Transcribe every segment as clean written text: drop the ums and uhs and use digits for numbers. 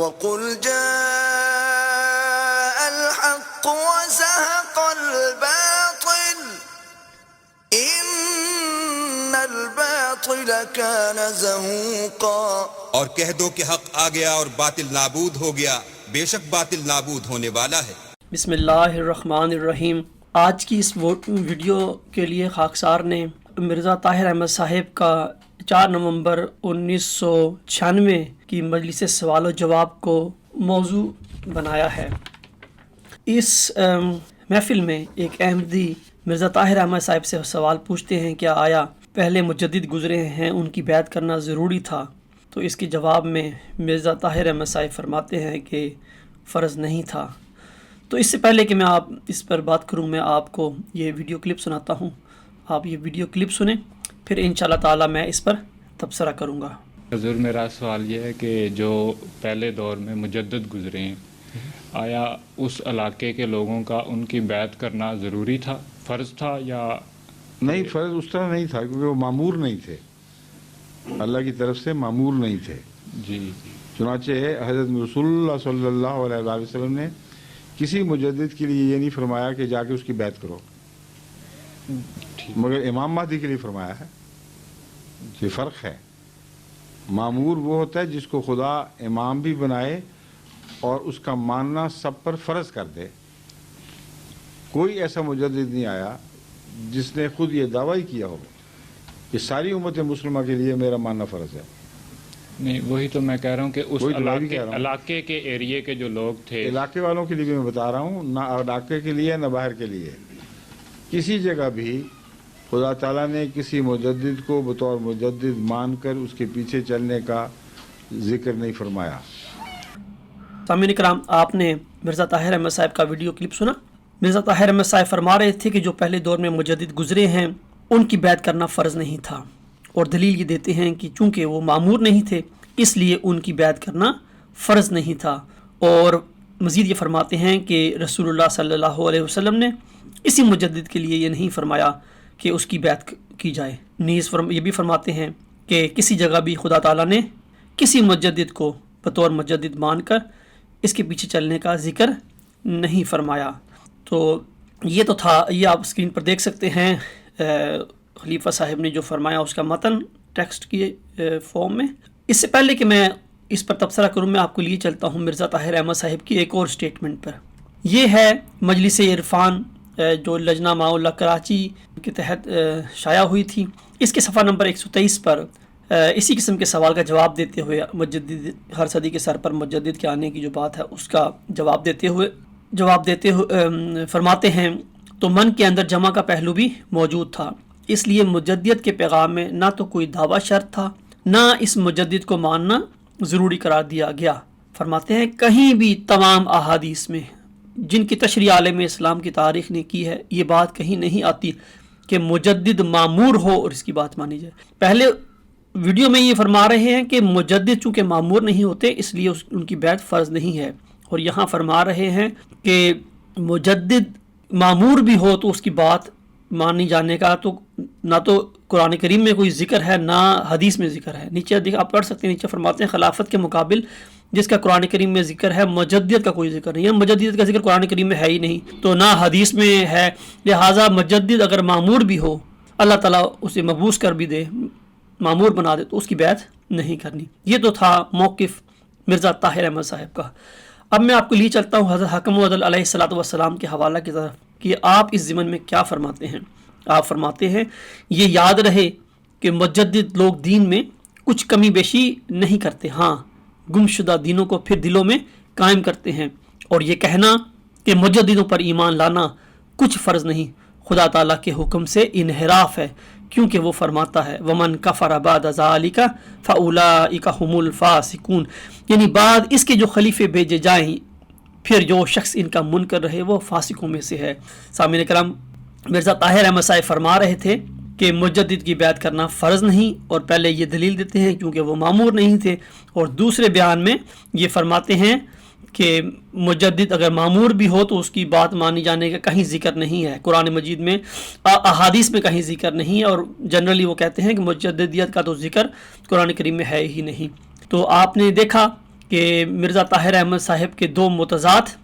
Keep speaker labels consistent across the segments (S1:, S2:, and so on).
S1: وقل جاء الحق وزهق الباطل ان الباطل كان زهوقا،
S2: اور کہہ دو کہ حق آ گیا اور باطل نابود ہو گیا، بے شک باطل نابود ہونے والا ہے۔
S3: بسم اللہ الرحمن الرحیم۔ آج کی اس ویڈیو کے لیے خاکسار نے مرزا طاہر احمد صاحب کا 4 نومبر 1996 کی مجلس سوال و جواب کو موضوع بنایا ہے۔ اس محفل میں ایک احمدی مرزا طاہر احمد صاحب سے سوال پوچھتے ہیں کہ آیا پہلے مجدد گزرے ہیں ان کی بیعت کرنا ضروری تھا؟ تو اس کے جواب میں مرزا طاہر احمد صاحب فرماتے ہیں کہ فرض نہیں تھا۔ تو اس سے پہلے کہ میں اس پر بات کروں، میں آپ کو یہ ویڈیو کلپ سناتا ہوں۔ آپ یہ ویڈیو کلپ سنیں، پھر انشاءاللہ تعالی میں اس پر تبصرہ کروں گا۔
S4: حضور، میرا سوال یہ ہے کہ جو پہلے دور میں مجدد گزرے ہیں، آیا اس علاقے کے لوگوں کا ان کی بیعت کرنا ضروری تھا، فرض تھا یا
S5: نہیں؟ فرض اس طرح نہیں تھا کیونکہ وہ معمور نہیں تھے، اللہ کی طرف سے معمور نہیں تھے۔
S4: جی
S5: چنانچہ حضرت رسول اللہ صلی اللہ علیہ وسلم نے کسی مجدد کے لیے یہ نہیں فرمایا کہ جا کے اس کی بیعت کرو، مگر امام مہدی کے لیے فرمایا ہے۔ یہ فرق ہے۔ معمور وہ ہوتا ہے جس کو خدا امام بھی بنائے اور اس کا ماننا سب پر فرض کر دے۔ کوئی ایسا مجدد نہیں آیا جس نے خود یہ دعویٰ کیا ہو کہ ساری امت مسلمہ کے لیے میرا ماننا فرض ہے۔
S4: نہیں، وہی تو میں کہہ رہا ہوں کہ اس
S5: وہی تو میں بھی کہہ رہا ہوں۔
S4: علاقے کے ایریے کے جو لوگ تھے،
S5: علاقے والوں کے لیے بھی میں بتا رہا ہوں، نہ علاقے کے لیے نہ باہر کے لیے، کسی جگہ بھی خدا تعالیٰ نے کسی مجدد کو بطور مجدد مان کر اس کے پیچھے چلنے کا ذکر نہیں فرمایا۔
S3: سامعین کرام، آپ نے مرزا طاہر احمد صاحب کا ویڈیو کلپ سنا۔ مرزا طاہر احمد صاحب فرما رہے تھے کہ جو پہلے دور میں مجدد گزرے ہیں ان کی بیعت کرنا فرض نہیں تھا، اور دلیل یہ دیتے ہیں کہ چونکہ وہ معمور نہیں تھے اس لیے ان کی بیعت کرنا فرض نہیں تھا۔ اور مزید یہ فرماتے ہیں کہ رسول اللہ صلی اللہ علیہ وسلم نے اسی مجدد کے لیے یہ نہیں فرمایا کہ اس کی بیعت کی جائے۔ نیز یہ بھی فرماتے ہیں کہ کسی جگہ بھی خدا تعالیٰ نے کسی مجدد کو بطور مجدد مان کر اس کے پیچھے چلنے کا ذکر نہیں فرمایا۔ تو یہ تو تھا، یہ آپ اسکرین پر دیکھ سکتے ہیں خلیفہ صاحب نے جو فرمایا اس کا متن ٹیکسٹ کی فارم میں۔ اس سے پہلے کہ میں اس پر تبصرہ کروں، میں آپ کو لیے چلتا ہوں مرزا طاہر احمد صاحب کی ایک اور سٹیٹمنٹ پر۔ یہ ہے مجلس عرفان جو لجنہ ماء اللہ کراچی کے تحت شائع ہوئی تھی۔ اس کے صفحہ نمبر 123 پر اسی قسم کے سوال کا جواب دیتے ہوئے، مجدد ہر صدی کے سر پر مجدد کے آنے کی جو بات ہے اس کا جواب دیتے ہوئے فرماتے ہیں تو من کے اندر جمع کا پہلو بھی موجود تھا، اس لیے مجدد کے پیغام میں نہ تو کوئی دعویٰ شرط تھا نہ اس مجدد کو ماننا ضروری قرار دیا گیا۔ فرماتے ہیں کہیں بھی تمام احادیث میں جن کی تشریح عالم اسلام کی تاریخ نے کی ہے یہ بات کہیں نہیں آتی کہ مجدد معمور ہو اور اس کی بات مانی جائے۔ پہلے ویڈیو میں یہ فرما رہے ہیں کہ مجدد چونکہ معمور نہیں ہوتے اس لیے ان کی بیعت فرض نہیں ہے، اور یہاں فرما رہے ہیں کہ مجدد معمور بھی ہو تو اس کی بات مانی جانے کا تو نہ تو قرآن کریم میں کوئی ذکر ہے نہ حدیث میں ذکر ہے۔ نیچے آپ پڑھ سکتے ہیں، نیچے فرماتے ہیں خلافت کے مقابل جس کا قرآن کریم میں ذکر ہے مجدد کا کوئی ذکر نہیں ہے، مجدد کا ذکر قرآن کریم میں ہے ہی نہیں تو نہ حدیث میں ہے، لہٰذا مجدد اگر معمور بھی ہو، اللہ تعالیٰ اسے مبعوث کر بھی دے، معمور بنا دے تو اس کی بیعت نہیں کرنی۔ یہ تو تھا موقف مرزا طاہر احمد صاحب کا۔ اب میں آپ کو لیے چلتا ہوں حضرت حکم عدل علیہ السلام کے حوالہ کی طرف کہ آپ اس ضمن میں کیا فرماتے ہیں۔ آپ فرماتے ہیں یہ یاد رہے کہ مجدد لوگ دین میں کچھ کمی بیشی نہیں کرتے، ہاں گمشدہ دینوں کو پھر دلوں میں قائم کرتے ہیں، اور یہ کہنا کہ مجددوں پر ایمان لانا کچھ فرض نہیں خدا تعالیٰ کے حکم سے انحراف ہے، کیونکہ وہ فرماتا ہے وَمَنْ كَفَرَ بَعْدَ ذَلِكَ فَأُولَٰئِكَ هُمُ الْفَاسِقُونَ، یعنی بعد اس کے جو خلیفے بھیجے جائیں پھر جو شخص ان کا منکر رہے وہ فاسقوں میں سے ہے۔ سامعین کرام، مرزا طاہر احمد صاحب فرما رہے تھے کہ مجدد کی بیعت کرنا فرض نہیں، اور پہلے یہ دلیل دیتے ہیں کیونکہ وہ معمور نہیں تھے، اور دوسرے بیان میں یہ فرماتے ہیں کہ مجدد اگر معمور بھی ہو تو اس کی بات مانی جانے کا کہیں ذکر نہیں ہے، قرآن مجید میں احادیث میں کہیں ذکر نہیں ہے، اور جنرلی وہ کہتے ہیں کہ مجددیت کا تو ذکر قرآن کریم میں ہے ہی نہیں۔ تو آپ نے دیکھا کہ مرزا طاہر احمد صاحب کے دو متضاد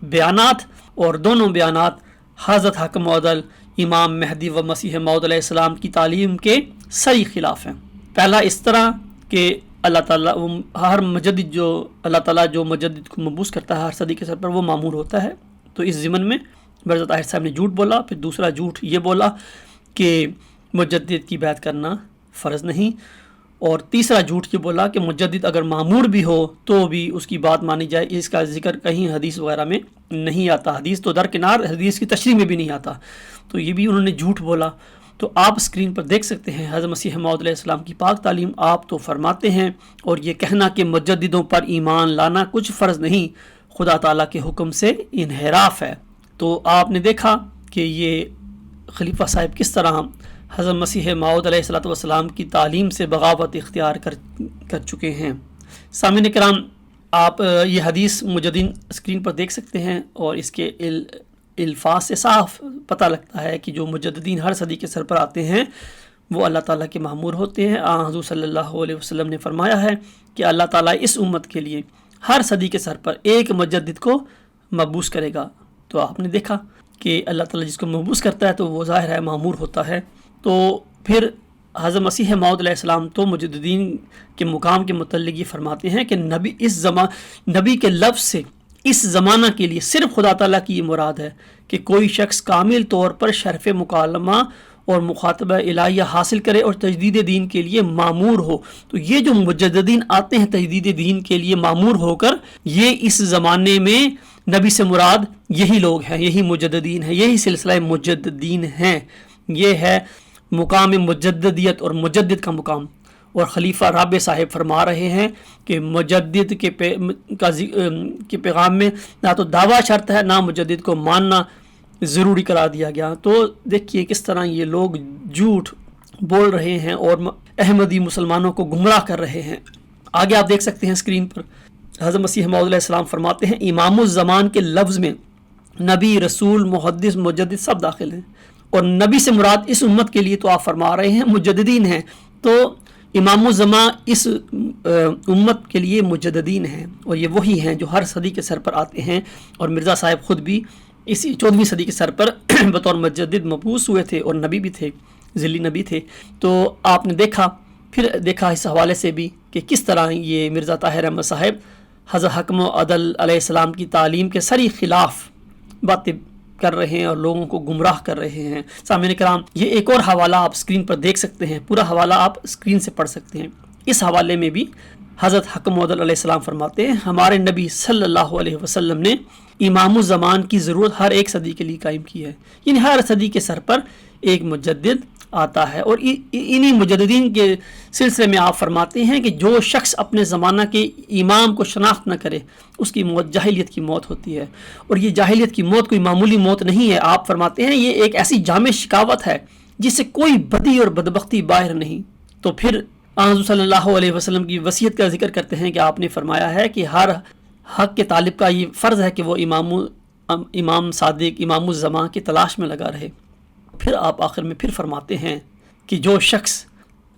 S3: بیانات اور دونوں بیانات حضرت حکم عدل امام مہدی و مسیح موعود علیہ السلام کی تعلیم کے صحیح خلاف ہیں۔ پہلا اس طرح کہ اللہ تعالیٰ ہر مجدد جو اللہ تعالیٰ جو مجدد کو مبعوث کرتا ہے ہر صدی کے سر پر وہ مامور ہوتا ہے، تو اس ضمن میں مرزا طاہر صاحب نے جھوٹ بولا۔ پھر دوسرا جھوٹ یہ بولا کہ مجدد کی بیعت کرنا فرض نہیں، اور تیسرا جھوٹ یہ بولا کہ مجدد اگر مامور بھی ہو تو بھی اس کی بات مانی جائے، اس کا ذکر کہیں حدیث وغیرہ میں نہیں آتا، حدیث تو درکنار حدیث کی تشریح میں بھی نہیں آتا، تو یہ بھی انہوں نے جھوٹ بولا۔ تو آپ اسکرین پر دیکھ سکتے ہیں حضرت مسیح موعود علیہ السلام کی پاک تعلیم آپ تو فرماتے ہیں، اور یہ کہنا کہ مجددوں پر ایمان لانا کچھ فرض نہیں، خدا تعالیٰ کے حکم سے انحراف ہے۔ تو آپ نے دیکھا کہ یہ خلیفہ صاحب کس طرح حضرت مسیح موعود علیہ السلام کی تعلیم سے بغاوت اختیار کر چکے ہیں۔ سامعین کرام، آپ یہ حدیث مجددین اسکرین پر دیکھ سکتے ہیں، اور اس کے الفاظ سے صاف پتہ لگتا ہے کہ جو مجددین ہر صدی کے سر پر آتے ہیں وہ اللہ تعالیٰ کے مامور ہوتے ہیں۔ حضور صلی اللہ علیہ وسلم نے فرمایا ہے کہ اللہ تعالیٰ اس امت کے لیے ہر صدی کے سر پر ایک مجدد کو مبعوث کرے گا۔ تو آپ نے دیکھا کہ اللہ تعالیٰ جس کو مبعوث کرتا ہے تو وہ ظاہر ہے مامور ہوتا ہے۔ تو پھر حضرت مسیح موعود علیہ السلام تو مجددین کے مقام کے متعلق یہ فرماتے ہیں کہ نبی کے لفظ سے اس زمانہ کے لیے صرف خدا تعالیٰ کی یہ مراد ہے کہ کوئی شخص کامل طور پر شرف مکالمہ اور مخاطبہ الہیہ حاصل کرے اور تجدید دین کے لیے مامور ہو۔ تو یہ جو مجددین آتے ہیں تجدید دین کے لیے مامور ہو کر، یہ اس زمانے میں نبی سے مراد یہی لوگ ہیں، یہی مجددین ہیں، یہی سلسلہ مجددین ہیں۔ یہ ہے مقام مجددیت اور مجدد کا مقام، اور خلیفہ رابع صاحب فرما رہے ہیں کہ مجدد کے پیغام میں نہ تو دعویٰ شرط ہے، نہ مجدد کو ماننا ضروری قرار دیا گیا۔ تو دیکھیے کس طرح یہ لوگ جھوٹ بول رہے ہیں اور احمدی مسلمانوں کو گمراہ کر رہے ہیں۔ آگے آپ دیکھ سکتے ہیں اسکرین پر حضرت مسیح موعود علیہ السلام فرماتے ہیں امام الزمان کے لفظ میں نبی، رسول، محدث، مجدد سب داخل ہیں، اور نبی سے مراد اس امت کے لیے تو آپ فرما رہے ہیں مجددین ہیں، تو امام الزمان اس امت کے لیے مجددین ہیں، اور یہ وہی ہیں جو ہر صدی کے سر پر آتے ہیں، اور مرزا صاحب خود بھی اسی 14ویں صدی کے سر پر بطور مجدد مبعوث ہوئے تھے اور نبی بھی تھے، ذلی نبی تھے۔ تو آپ نے دیکھا اس حوالے سے بھی کہ کس طرح یہ مرزا طاہر احمد صاحب حضرت حکم عدل علیہ السلام کی تعلیم کے سری خلاف باتیں کر رہے ہیں اور لوگوں کو گمراہ کر رہے ہیں۔ سامعین کرام، یہ ایک اور حوالہ آپ اسکرین پر دیکھ سکتے ہیں، پورا حوالہ آپ اسکرین سے پڑھ سکتے ہیں۔ اس حوالے میں بھی حضرت حکم عدل علیہ السلام فرماتے ہیں ہمارے نبی صلی اللہ علیہ وسلم نے امام الزمان کی ضرورت ہر ایک صدی کے لیے قائم کی ہے، یعنی ہر صدی کے سر پر ایک مجدد آتا ہے، اور انہی مجددین کے سلسلے میں آپ فرماتے ہیں کہ جو شخص اپنے زمانہ کے امام کو شناخت نہ کرے اس کی موت جاہلیت کی موت ہوتی ہے، اور یہ جاہلیت کی موت کوئی معمولی موت نہیں ہے۔ آپ فرماتے ہیں یہ ایک ایسی جامع شکاوت ہے جس سے کوئی بدی اور بدبختی باہر نہیں۔ تو پھر حضور صلی اللہ علیہ وسلم کی وصیت کا ذکر کرتے ہیں کہ آپ نے فرمایا ہے کہ ہر حق کے طالب کا یہ فرض ہے کہ وہ امام صادق، امام الزمان کی تلاش میں لگا رہے۔ پھر آپ آخر میں پھر فرماتے ہیں کہ جو شخص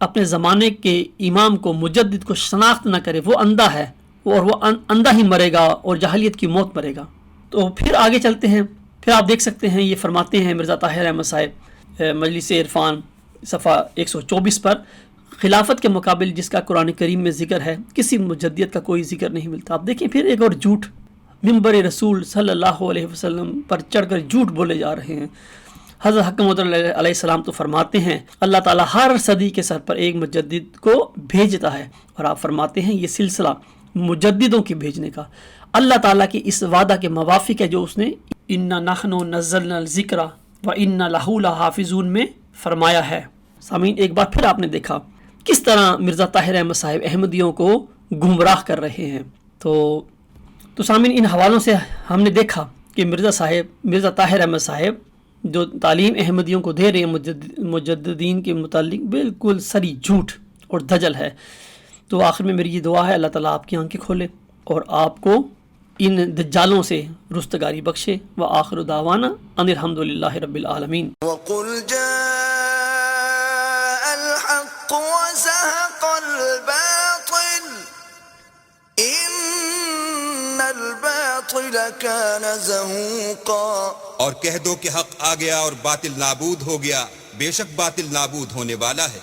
S3: اپنے زمانے کے امام کو مجدد کو شناخت نہ کرے وہ اندھا ہے، اور وہ اندھا ہی مرے گا اور جاہلیت کی موت مرے گا۔ تو پھر آگے چلتے ہیں، پھر آپ دیکھ سکتے ہیں یہ فرماتے ہیں مرزا طاہر احمد صاحب مجلس عرفان صفحہ 124 پر خلافت کے مقابل جس کا قرآن کریم میں ذکر ہے کسی مجدد کا کوئی ذکر نہیں ملتا۔ آپ دیکھیں پھر ایک اور جھوٹ، منبر رسول صلی اللہ علیہ وسلم پر چڑھ کر جھوٹ بولے جا رہے ہیں۔ حضرت حکم عدل علیہ السلام تو فرماتے ہیں اللہ تعالیٰ ہر صدی کے سر پر ایک مجدد کو بھیجتا ہے، اور آپ فرماتے ہیں یہ سلسلہ مجددوں کے بھیجنے کا اللہ تعالیٰ کی اس وعدہ کے موافق ہے جو اس نے انا نحن نزلنا الذکر و انا لہ لحافظون میں فرمایا ہے۔ سامعین، ایک بار پھر آپ نے دیکھا کس طرح مرزا طاہر احمد صاحب احمدیوں کو گمراہ کر رہے ہیں۔ تو سامعین، ان حوالوں سے ہم نے دیکھا کہ مرزا طاہر احمد صاحب جو تعلیم احمدیوں کو دے رہے ہیں مجددین کے متعلق بالکل سری جھوٹ اور دجل ہے۔ تو آخر میں میری یہ دعا ہے اللہ تعالیٰ آپ کی آنکھیں کھولے اور آپ کو ان دجالوں سے رستگاری بخشے۔ وآخر دعوانا ان الحمدللہ رب العالمین۔
S1: وقل جاء الحق وزهق الباطل الباطل كان زهوقا
S2: اور کہہ دو کہ حق آ گیا اور باطل نابود ہو گیا، بے شک باطل نابود ہونے والا ہے۔